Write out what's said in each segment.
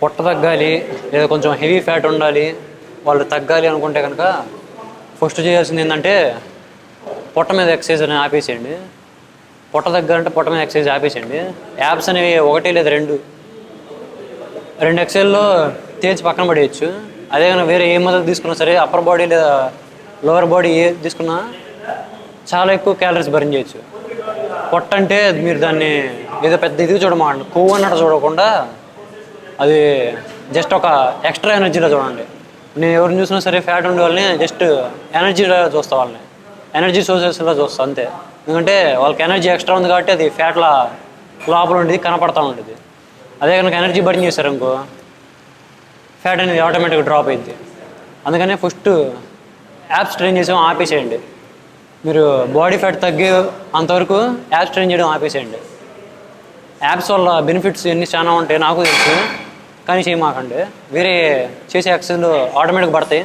పొట్ట తగ్గాలి లేదా కొంచెం హెవీ ఫ్యాట్ ఉండాలి వాళ్ళు తగ్గాలి అనుకుంటే కనుక ఫస్ట్ చేయాల్సింది ఏంటంటే పొట్ట మీద ఎక్సర్సైజ్ అని ఆపేసేయండి. పొట్ట తగ్గాలంటే పొట్ట మీద ఎక్సర్సైజ్ ఆపేసేయండి. యాప్స్ అనేవి ఒకటి లేదా రెండు ఎక్సైజ్లో తేల్చి పక్కన పడేయచ్చు. అదే కానీ వేరే ఏ మొదలు తీసుకున్నా సరే అప్పర్ బాడీ లేదా లోవర్ బాడీ ఏ తీసుకున్నా చాలా ఎక్కువ క్యాలరీస్ బర్న్ చేయొచ్చు. పొట్ట అంటే మీరు దాన్ని ఏదో పెద్ద ఇది చూడమండి, కొవ్వు అన్నట్టు చూడకుండా అది జస్ట్ ఒక ఎక్స్ట్రా ఎనర్జీలో చూడండి. నేను ఎవరిని చూసినా సరే ఫ్యాట్ ఉండే వాళ్ళని జస్ట్ ఎనర్జీలో చూస్తా, వాళ్ళని ఎనర్జీ సోర్సెస్లో చూస్తా అంతే. ఎందుకంటే వాళ్ళకి ఎనర్జీ ఎక్స్ట్రా ఉంది కాబట్టి అది ఫ్యాట్ల లోపల ఉండేది కనపడతా ఉంటుంది. అదే కనుక ఎనర్జీ బర్న్ చేశారు అనుకో ఫ్యాట్ అనేది ఆటోమేటిక్గా డ్రాప్ అయింది. అందుకనే ఫస్ట్ యాప్స్ ట్రైన్ చేసాం ఆపేసేయండి. మీరు బాడీ ఫ్యాట్ తగ్గే అంతవరకు యాప్స్ ట్రైన్ చేయడం ఆపేసేయండి. యాప్స్ వల్ల బెనిఫిట్స్ ఎన్ని చాలా ఉంటాయి నాకు తెలుసు, కానీ చేయమాకండి. వేరే చేసే ఎక్సర్సైజ్లు ఆటోమేటిక్గా పడతాయి,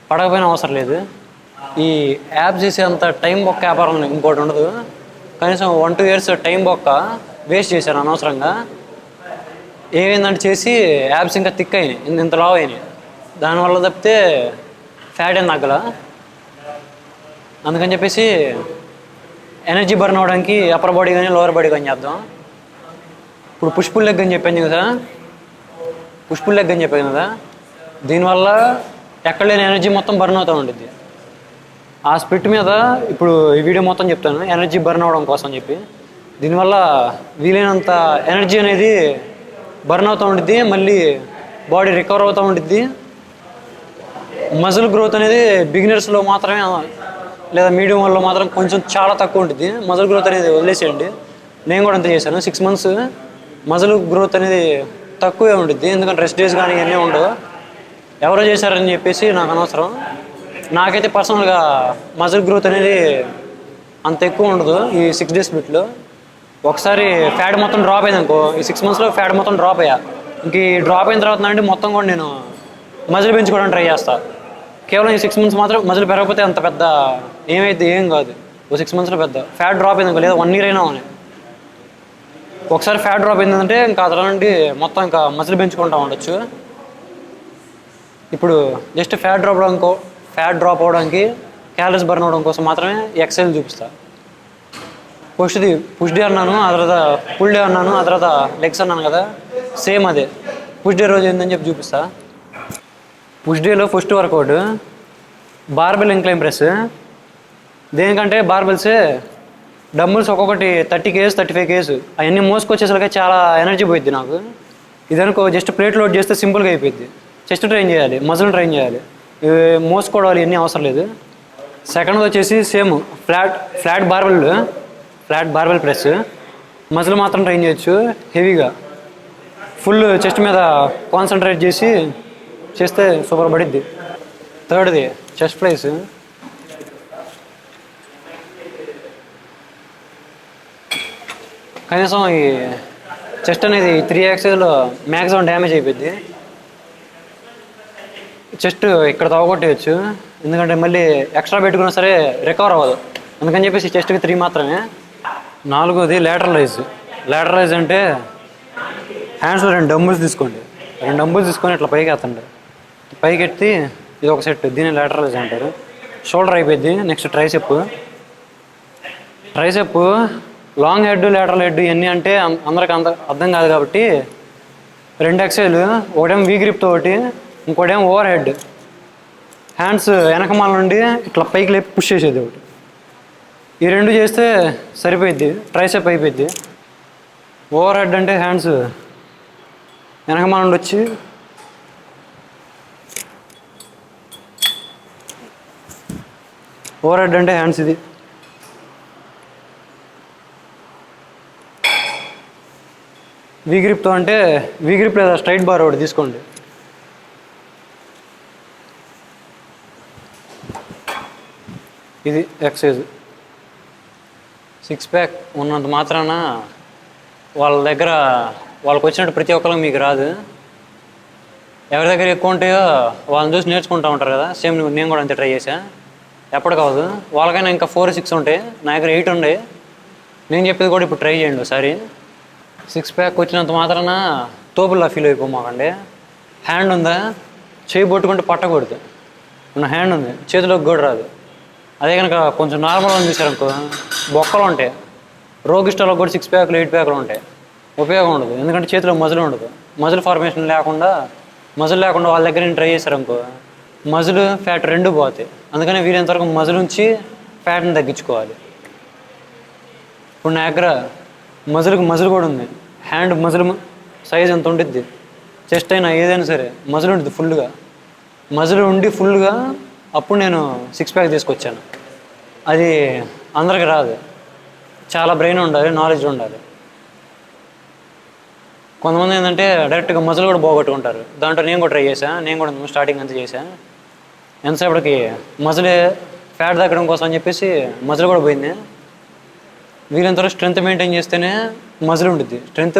పడకపోయినా అవసరం లేదు. ఈ యాప్ చేసేంత టైం బొక్క వ్యాపారం ఇంకోటి ఉండదు. కనీసం 1-2 years టైం బొక్క వేస్ట్ చేశాను అనవసరంగా. ఏమైందంటే చేసి యాప్స్ ఇంకా థిక్ అయినాయి, ఇంత లావ్ అయినాయి. దానివల్ల తప్పితే ఫ్యాట్ ఏం తగ్గల. అందుకని చెప్పేసి ఎనర్జీ బర్న్ అవ్వడానికి అప్పర్ బాడీ కానీ లోవర్ బాడీ కానీ చేద్దాం. ఇప్పుడు పుష్ పుల్ లెగ్ అని చెప్పాను కదా, దీనివల్ల ఎక్కడ లేని ఎనర్జీ మొత్తం బర్న్ అవుతూ ఉంటుంది. ఆ స్పిట్ మీద ఇప్పుడు ఈ వీడియో మొత్తం చెప్తాను ఎనర్జీ బర్న్ అవ్వడం కోసం చెప్పి. దీనివల్ల వీలైనంత ఎనర్జీ అనేది బర్న్ అవుతూ ఉంటుంది, మళ్ళీ బాడీ రికవర్ అవుతూ ఉంటుంది. మజిల్ గ్రోత్ అనేది బిగినర్స్లో మాత్రమే లేదా మీడియం వాళ్ళలో మాత్రం కొంచెం చాలా తక్కువ ఉంటుంది. మజిల్ గ్రోత్ అనేది వదిలేసేయండి. నేను కూడా అంతే చేశాను. 6 months మజిల్ గ్రోత్ అనేది తక్కువే ఉంటుంది, ఎందుకంటే రెస్ట్ డేస్ కానీ ఇవన్నీ ఉండవు. ఎవరో చేశారని చెప్పేసి నాకు అనవసరం. నాకైతే పర్సనల్గా మజిల్ గ్రోత్ అనేది అంత ఎక్కువ ఉండదు ఈ 6 days స్ప్లిట్లో. ఒకసారి ఫ్యాట్ మొత్తం డ్రాప్ అయింది అనుకో, ఈ 6 monthsలో ఫ్యాట్ మొత్తం డ్రాప్ అయ్యా. ఇంక ఈ డ్రాప్ అయిన తర్వాత అంటే మొత్తం కూడా నేను మజిల్ పెంచుకోవడానికి ట్రై చేస్తాను. కేవలం ఈ 6 months మాత్రం మజిల్ పెరగకపోతే అంత పెద్ద ఏమైతే ఏం కాదు. ఓ 6 monthsలో పెద్ద ఫ్యాట్ డ్రాప్ అయింది అనుకో, లేదా 1 year అయినా అని ఒకసారి ఫ్యాట్ డ్రాప్ అయిందంటే ఇంకా అతల నుండి మొత్తం ఇంకా మజిల్ పెంచుకుంటూ ఉండొచ్చు. ఇప్పుడు జస్ట్ ఫ్యాట్ డ్రాప్ అవ్వడానికి క్యాలరీస్ బర్న్ అవ్వడం కోసం మాత్రమే ఎక్సర్సైజ్ చూపిస్తా. పుష్ డే అన్నాను, ఆ తర్వాత పుల్ డే అన్నాను, ఆ తర్వాత లెగ్స్ అన్నాను కదా, సేమ్ అదే. పుష్ డే రోజు ఏందని చెప్పి చూపిస్తా. పుష్ డేలో first workout barbell incline press. దేనికంటే బార్బెల్సే డంబుల్స్ ఒక్కొక్కటి 30 kgs 35 kgs అవన్నీ మోసుకొచ్చేసరికి చాలా ఎనర్జీ పోయిద్ది నాకు. ఇదనుకో జస్ట్ ప్లేట్ లోడ్ చేస్తే సింపుల్గా అయిపోయింది. చెస్ట్ ట్రైన్ చేయాలి, మజిల్ ట్రైన్ చేయాలి, మోసుకోవడాలు ఇవన్నీ అవసరం లేదు. సెకండ్ వచ్చేసి same flat barbell press. Muscle మాత్రం ట్రైన్ చేయొచ్చు హెవీగా. ఫుల్ చెస్ట్ మీద కాన్సన్ట్రేట్ చేస్తే సూపర్ పడిద్ది. థర్డ్ది చెస్ట్ ఫ్లైస్. కనీసం ఈ చెస్ట్ అనేది 3 exerciseలో మ్యాక్సిమం డ్యామేజ్ అయిపోద్ది. చెస్ట్ ఇక్కడ తవ్వగొట్టేయచ్చు, ఎందుకంటే మళ్ళీ ఎక్స్ట్రా పెట్టుకున్నా సరే రికవర్ అవ్వదు. అందుకని చెప్పేసి చెస్ట్కి 3 మాత్రమే. 4వది లాటరలైజ్ అంటే హ్యాండ్స్లో 2 డంబుల్స్ తీసుకోండి. 2 డంబుల్స్ తీసుకొని ఇట్లా పైకి ఎత్తండి. పైకి ఎత్తి ఇది ఒక సెట్, దీన్ని లాటరలైజ్ అంటారు. షోల్డర్ అయిపోయింది. Next tricep. Long head lateral head ఇవన్నీ అంటే అందరికి అర్థం కాదు కాబట్టి 2 exercises, ఒకటేమో వీ గ్రిప్తో ఒకటి, ఇంకోటేమో ఓవర్ హెడ్. హ్యాండ్స్ వెనకమాల నుండి ఇట్లా పైకి లేపి పుష్ చేసేది ఒకటి. ఈ 2 చేస్తే సరిపోయిద్ది, ట్రైసెప్ అయిపోయింది. ఓవర్ హెడ్ అంటే హ్యాండ్స్ వెనకమాల నుండి వచ్చి ఓవర్ హెడ్ అంటే హ్యాండ్స్ ఇది. వీ గ్రిప్తో అంటే వీ గ్రిప్ లేదా స్ట్రైట్ బార్ ఒకటి తీసుకోండి. ఇది ఎక్సర్సైజ్. 6 pack ఉన్నంత మాత్రాన వాళ్ళకి వచ్చినట్టు ప్రతి ఒక్కరికి మీకు రాదు. ఎవరి దగ్గర ఎక్కువ ఉంటాయో వాళ్ళని చూసి నేర్చుకుంటూ ఉంటారు కదా. సేమ్ నేను కూడా అంతే ట్రై చేశాను. ఎప్పుడు కావద్దు. వాళ్ళకైనా ఇంకా 4-6 ఉంటాయి, నా దగ్గర 8 ఉన్నాయి. నేను చెప్పేది కూడా ఇప్పుడు ట్రై చేయండి ఒకసారి. 6 pack వచ్చినంత మాత్రాన తోపులా ఫీల్ అయిపోమాకండి. హ్యాండ్ ఉందా, చేయి పట్టుకుంటే పట్టకూడదు. నా హ్యాండ్ ఉంది, చేతిలోకి కూడా రాదు. అదే కనుక కొంచెం నార్మల్గా చూసారనుకో బొక్కలు ఉంటాయి. రోగిస్టాల్లో కూడా 6 ప్యాకులు 8 ప్యాకులు ఉంటాయి. ఉపయోగం ఉండదు, ఎందుకంటే చేతిలో మజిల్ ఉండదు. మజిల్ ఫార్మేషన్ లేకుండా వాళ్ళ దగ్గర నేను ట్రై చేశారనుకో మజిల్ ఫ్యాట్ రెండు పోతాయి. అందుకని వీలైనంతవరకు మజిల్ ఉంచి ఫ్యాట్ని తగ్గించుకోవాలి. ఇప్పుడు నా దగ్గర మజిల్ కూడా ఉంది. హ్యాండ్ మజిల్ సైజ్ ఎంత ఉంటుంది, చెస్ట్ అయినా ఏదైనా సరే మజిల్ ఉంటుంది ఫుల్గా. మజిల్ ఉండి ఫుల్గా అప్పుడు నేను 6 ప్యాక్ తీసుకొచ్చాను. అది అందరికి రాదు, చాలా బ్రెయిన్ ఉండాలి, నాలెడ్జ్ ఉండాలి. కొంతమంది ఏంటంటే డైరెక్ట్గా మజిల్ కూడా పోగొట్టుకుంటారు. దాంట్లో నేను కూడా ట్రై చేశాను. నేను కూడా స్టార్టింగ్ అంతా చేశాను. ఎంతసేపటికి మజిల్ ఫ్యాట్ తగ్గడం కోసం అని చెప్పేసి మజిల్ కూడా పోయింది. వీళ్ళంతవరకు స్ట్రెంత్ మెయింటైన్ చేస్తేనే మజిల్ ఉంటుంది. స్ట్రెంత్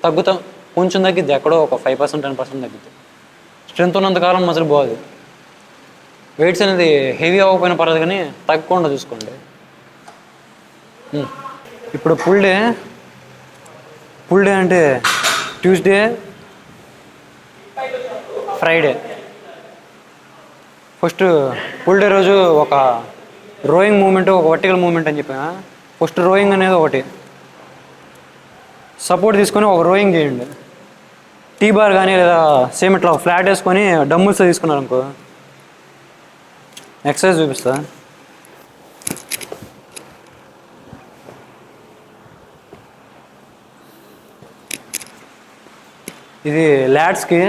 తగ్గుతాం కొంచెం తగ్గిద్ది, ఎక్కడో ఒక 5% 10% తగ్గిద్ది. స్ట్రెంత్ ఉన్నంతకాలం మజిల్ పోదు. వెయిట్స్ అనేది హెవీ అవ్వకపోయినా పర్లేదు, కానీ తగ్గకుండా చూసుకోండి. ఇప్పుడు ఫుల్ డే అంటే Tuesday, Friday. First full day రోజు ఒక రోయింగ్ మూమెంట్, ఒక వర్టికల్ మూమెంట్ అని చెప్పిన. ఫస్ట్ రోయింగ్ అనేది ఒకటి సపోర్ట్ తీసుకొని ఒక రోయింగ్ చేయండి. టీ బార్ కానీ లేదా సేమ్ ఇట్లా ఫ్లాట్ వేసుకొని డంబుల్స్ తీసుకున్నారు అనుకో, ఎక్సర్సైజ్ చూపిస్తా. ఇది ల్యాట్స్కి,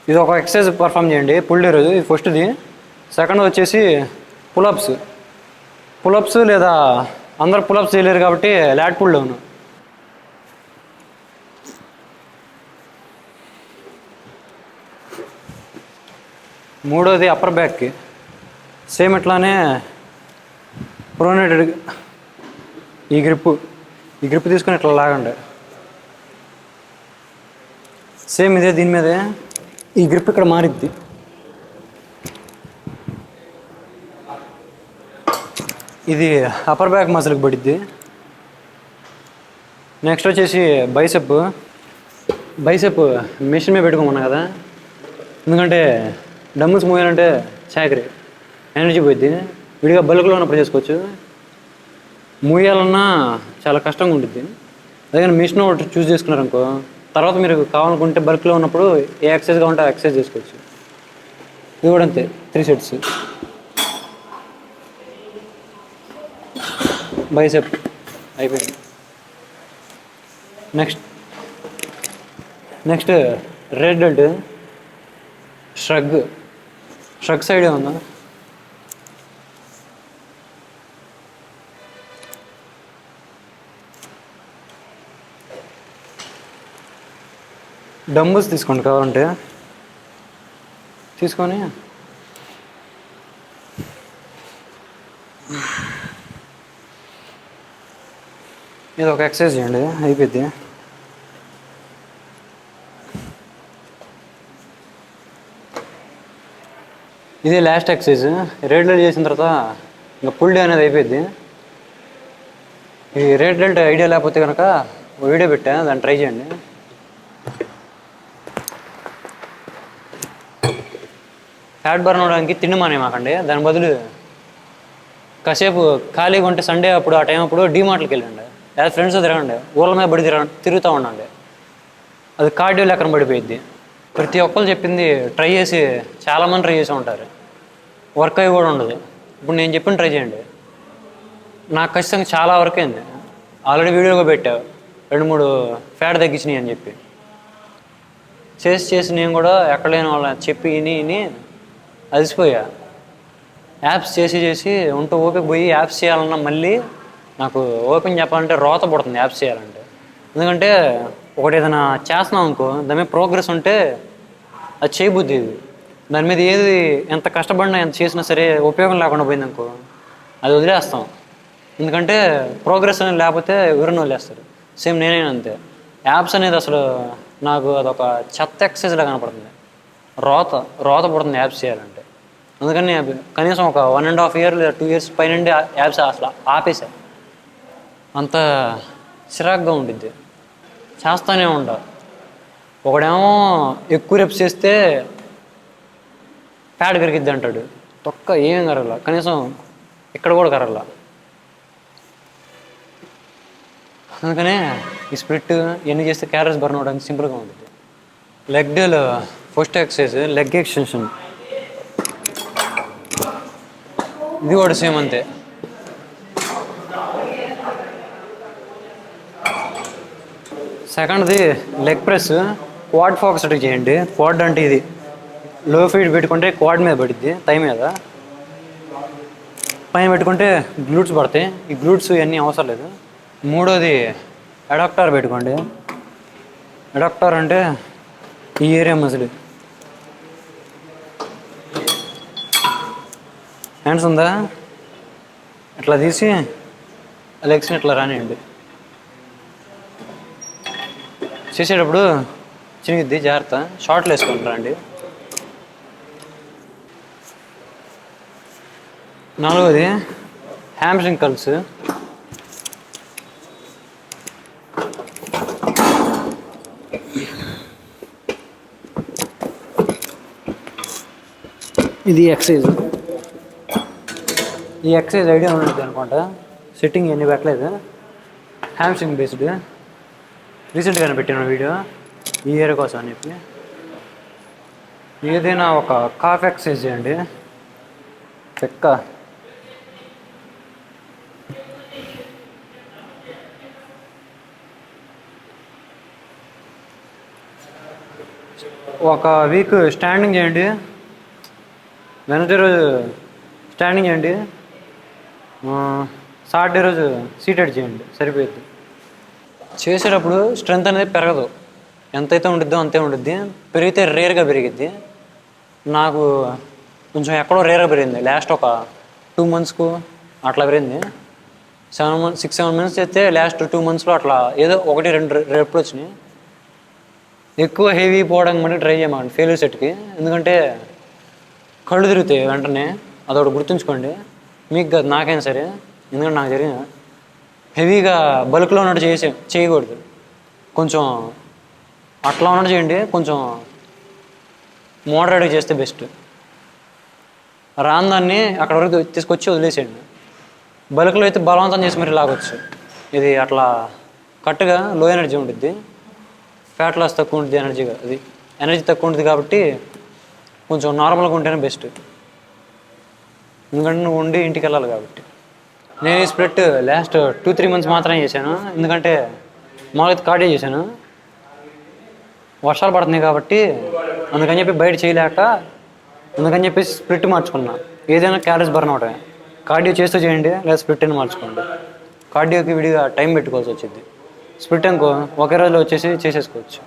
ఇది ఒక ఎక్సర్సైజ్ పర్ఫామ్ చేయండి ఫుల్ డే రోజు. ఇది ఫస్ట్ది. సెకండ్ వచ్చేసి పులప్స్ లేదా అందరు పులప్స్ చేయలేరు కాబట్టి ల్యాట్ పుల్ డౌన్. మూడోది అప్పర్ బ్యాక్కి సేమ్ ఇట్లానే ప్రొనేటెడ్. ఈ గ్రిప్ తీసుకొని ఇట్లా లాగండి. సేమ్ ఇదే, దీని మీదే ఈ గ్రిప్ ఇక్కడ మారిద్ది. ఇది అప్పర్ బ్యాక్ మజిల్కి పడిద్ది. నెక్స్ట్ వచ్చేసి బైసెప్ మెషిన్ మీద పెట్టుకోమన్నా కదా, ఎందుకంటే డంబుల్స్ మూయాలంటే చాకరీ, ఎనర్జీ పోయిద్ది. విడిగా బల్క్లో ఉన్నప్పుడు చేసుకోవచ్చు, మూయాలన్నా చాలా కష్టంగా ఉంటుంది. అదే కానీ మిషన్ ఒకటి చూస్ చేసుకున్నారనుకో, తర్వాత మీరు కావాలనుకుంటే బల్క్లో ఉన్నప్పుడు ఏ ఎక్సర్సైజ్ కావాలంటే ఆ ఎక్సర్సైజ్ చేసుకోవచ్చు. ఇది కూడా అంతే, 3 సెట్స్. బైసెప్ అయిపోయింది. నెక్స్ట్ రెడ్ డెల్ట్, షగ్ సైడ్ ఉందా, డంబుల్స్ తీసుకోండి కావాలంటే తీసుకొని ఇది ఒక ఎక్సర్సైజ్ చేయండి, అయిపోద్ది. ఇది లాస్ట్ ఎక్సర్సైజ్. రేట్ డెల్ట్ చేసిన తర్వాత ఇంకా ఫుల్ డే అనేది అయిపోద్ది. ఈ రేట్ డెల్ట్ ఐడియా లేకపోతే కనుక వీడియో పెట్టా, దాన్ని ట్రై చేయండి. ఫ్యాట్ బర్న్ అవడానికి తిండి మానేమాకండి. దాని బదులు కాసేపు ఖాళీగా ఉంటే సండే అప్పుడు, ఆ టైం అప్పుడు డీమార్ట్కి వెళ్ళండి, లేదా ఫ్రెండ్స్ తిరగండి, ఊళ్ళ మీద బడి తిరుగుతూ ఉండండి. అది కార్డియో లెక్కన పడిపోయిద్ది. ప్రతి ఒక్కరు చెప్పింది ట్రై చేసి చాలామంది ట్రై చేసి ఉంటారు, వర్క్ అయ్యి కూడా ఉండదు. ఇప్పుడు నేను చెప్పిన ట్రై చేయండి. నాకు ఖచ్చితంగా చాలా వర్క్ అయింది. ఆల్రెడీ వీడియోగా పెట్టావు 2-3 ఫ్యాట్ తగ్గించినాయి అని చెప్పి. చేసి నేను కూడా ఎక్కడ లేని వాళ్ళని చెప్పి విని అలసిపోయా. యాప్స్ చేసి ఉంటూ ఓపిక పోయి యాప్స్ చేయాలన్నా మళ్ళీ నాకు ఓపెన్ చెప్పాలంటే రోత పడుతుంది యాప్స్ చేయాలంటే. ఎందుకంటే ఒకటి ఏదైనా చేస్తున్నాం అనుకో, దాని మీద ప్రోగ్రెస్ ఉంటే అది చేయబుద్ది. దాని మీద ఏది ఎంత కష్టపడినా ఎంత చేసినా సరే ఉపయోగం లేకుండా పోయింది అనుకో, అది వదిలేస్తాం. ఎందుకంటే ప్రోగ్రెస్ అనేది లేకపోతే ఎవరిని వదిలేస్తారు. సేమ్ నేనైనా అంతే. యాప్స్ అనేది అసలు నాకు అదొక చెత్త ఎక్సర్సైజ్లా కనపడుతుంది. రోత పడుతుంది యాప్స్ చేయాలంటే. అందుకని కనీసం ఒక 1.5 year లేదా 2 years పైన యాప్స్ అసలు ఆపేసా. అంత చిరాగ్గా ఉండిద్ది, చేస్తూనే ఉంటా. ఒకడేమో ఎక్కువ రెప్స్ చేస్తే ప్యాడ్ కరిగిద్ది అంటాడు. తొక్క ఏం కరగల, కనీసం ఇక్కడ కూడా కరగల. అందుకనే ఈ స్ప్లిట్ ఇవన్నీ చేస్తే క్యాలరీస్ బర్న్ అవ్వడానికి సింపుల్గా ఉంటుంది. లెగ్ డేలో ఫస్ట్ ఎక్సర్సైజ్ లెగ్ ఎక్స్టెన్షన్. ఇది కూడా సేమ్ అంతే. సెకండ్ది లెగ్ ప్రెస్. క్వాడ్ ఫోకస్డ్ చేయండి. క్వాడ్ అంటే ఇది లో ఫీడ్ పెట్టుకుంటే క్వాడ్ మీద పడుద్ది, థై మీద. పైన పెట్టుకుంటే గ్లూట్స్ పడతాయి. ఈ గ్లూట్స్ ఇవన్నీ అవసరం లేదు. మూడోది అడాప్టర్ పెట్టుకోండి. అడాప్టర్ అంటే ఈ ఏరియా మజిల్. హ్యాండ్స్ ఉందా, ఇట్లా తీసి లెగ్స్ని ఇట్లా రానియండి. చేసేటప్పుడు చినిగిద్ది, జాగ్రత్త. షార్ట్లు వేసుకుంటారా అండి. నాలుగోది హ్యామ్స్ట్రింగ్ కర్ల్స్. ఇది ఎక్సర్సైజ్. ఈ ఎక్సర్సైజ్ ఐడియా ఉంటుంది అనుకుంటా, సెట్టింగ్ ఎన్ని పెట్టలేదు. Hamstring based. రీసెంట్గానే పెట్టిన వీడియో ఈ ఇయర్ కోసం అని చెప్పి. ఏదైనా ఒక కాఫ్ ఎక్సర్సైజ్ చేయండి. చెక్క ఒక వీక్ స్టాండింగ్ చేయండి. వెనస్డే రోజు స్టాండింగ్ చేయండి, సాటర్డే రోజు సీటెడ్ చేయండి, సరిపోద్ది. చేసేటప్పుడు స్ట్రెంత్ అనేది పెరగదు, ఎంతైతే ఉండిద్దో అంతే ఉండిద్ది. పెరిగితే రేర్గా పెరిగిద్ది. నాకు కొంచెం ఎక్కడో రేర్గా పెరిగింది. లాస్ట్ ఒక 2 monthsకు అట్లా పెరిగింది. 6-7 months చేస్తే లాస్ట్ 2 monthsలో అట్లా ఏదో 1-2 రెప్లు వచ్చినాయి. ఎక్కువ హెవీ పోవడానికి మళ్ళీ ట్రై చేయమండి ఫెయిల్యూర్ సెట్కి. ఎందుకంటే కళ్ళు తిరుగుతాయి వెంటనే, అదొకటి గుర్తుంచుకోండి. మీకు కాదు, నాకైనా సరే. ఎందుకంటే నాకు జరిగిన హెవీగా బల్క్లో ఉన్నట్టు చేయకూడదు. కొంచెం అట్లా ఉన్నట్టు చేయండి, కొంచెం మోడరేట్గా చేస్తే బెస్ట్. రాని దాన్ని అక్కడ వరకు తీసుకొచ్చి వదిలేసేయండి. బల్క్లో అయితే బలవంతం చేసి మరి లాగొచ్చు. ఇది అట్లా కరెక్ట్గా లో ఎనర్జీ ఉంటుంది, ఫ్యాట్ లాస్ తక్కువ ఉంటుంది, అది ఎనర్జీ తక్కువ ఉంటుంది. కాబట్టి కొంచెం నార్మల్గా ఉంటేనే బెస్ట్. ఎందుకంటే నువ్వు ఉండి ఇంటికి వెళ్ళాలి కాబట్టి. నేను ఈ స్ప్లిట్ లాస్ట్ 2-3 months మాత్రమే చేశాను. ఎందుకంటే మామూలుగా కార్డియో చేశాను, వర్షాలు పడుతున్నాయి కాబట్టి. అందుకని చెప్పి బయట చేయలేక, అందుకని చెప్పి స్ప్లిట్ మార్చుకున్నా. ఏదైనా క్యాలరీస్ బర్న్ అవుతాయి. కార్డియో చేస్తూ చేయండి, లేదా స్ప్లిట్ అని మార్చుకోండి. కార్డియోకి విడిగా టైం పెట్టుకోవాల్సి వచ్చింది. స్ప్లిట్ అనుకో ఒకే రోజులో వచ్చేసి చేసేసుకోవచ్చు.